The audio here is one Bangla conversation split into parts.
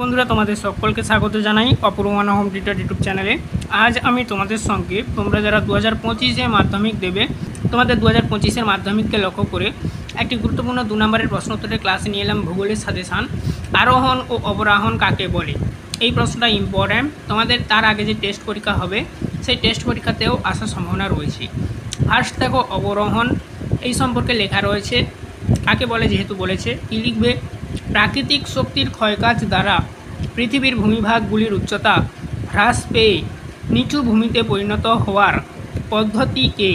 বন্ধুরা তোমাদের সকলকে স্বাগত জানাই অপূর্বানা হোম টিউটর ইউটিউব চ্যানেলে। আজ আমি তোমাদের সঙ্গে তোমরা যারা 2025-এ মাধ্যমিক দেবে তোমাদের 2025-এর মাধ্যমিককে লক্ষ্য করে একটি গুরুত্বপূর্ণ 2 নম্বরের প্রশ্ন উত্তরের ক্লাস নিয়ে এলাম। ভূগোলের সাজেশান আরোহণ ও অবরোহণ কাকে বলে। এই প্রশ্নটা ইম্পর্ট্যান্ট, তোমাদের তার আগে যে টেস্ট পরীক্ষা হবে সেই টেস্ট পরীক্ষাতেও আসার সম্ভাবনা রয়েছে। ফার্স্ট দেখো অবরোহণ, এই সম্পর্কে লেখা রয়েছে কাকে বলে। যেহেতু বলেছে কী লিখবে, প্রাকৃতিক শক্তির ক্ষয়কাজ দ্বারা পৃথিবীর ভূমিভাগগুলির উচ্চতা হ্রাস পেয়ে নিচু ভূমিতে পরিণত হওয়ার পদ্ধতিকে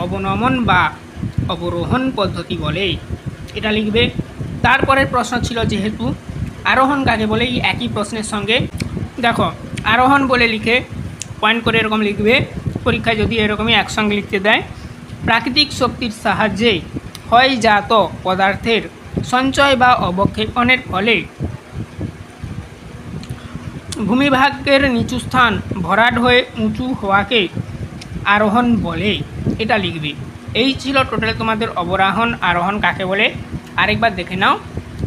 অবনমন বা অবরোহণ পদ্ধতি বলে, এটা লিখবে। তারপরের প্রশ্ন ছিল যেহেতু আরোহণ কাকে বলে, এই একই প্রশ্নের সঙ্গে দেখো আরোহণ বলে লিখে পয়েন্ট করে এরকম লিখবে, পরীক্ষায় যদি এরকমই একসঙ্গে লিখতে দেয়। প্রাকৃতিক শক্তির সাহায্যে ক্ষয়জাত পদার্থের সঞ্চয় বা অবক্ষেপণের ফলে ভূমিভাগের নিচু স্থান ভরাট হয়ে উঁচু হওয়াকে আরোহণ বলে, এটা লিখবে। এই ছিল টোটাল তোমাদের অবরোহণ। আরোহণ কাকে বলে আরেকবার দেখে নাও,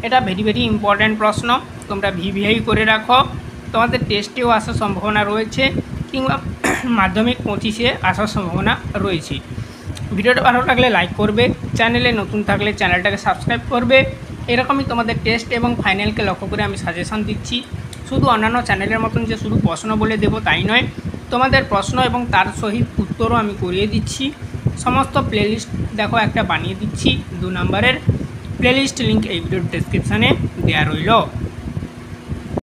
এটা ভেরি ভেরি ইম্পর্ট্যান্ট প্রশ্ন, তোমরা ভিভিআই করে রাখো, তোমাদের টেস্টেও আসার সম্ভাবনা রয়েছে কিংবা মাধ্যমিক 25-এ আসার সম্ভাবনা রয়েছে। ভিডিওটা ভালো লাগলে লাইক করবে, চ্যানেলে নতুন থাকলে চ্যানেলটাকে সাবস্ক্রাইব করবে। এরকমই তোমাদের টেস্ট এবং ফাইনালকে লক্ষ্য করে আমি সাজেশন দিচ্ছি। শুধু অন্যান্য চ্যানেলের মতন যে শুধু প্রশ্ন বলে দেবো তাই নয়, তোমাদের প্রশ্ন এবং তার সহিত উত্তরও আমি করিয়ে দিচ্ছি। সমস্ত প্লেলিস্ট দেখো একটা বানিয়ে দিচ্ছি, 2 নম্বরের প্লেলিস্ট লিঙ্ক এই ভিডিওর ডেসক্রিপশানে দেওয়া রইল।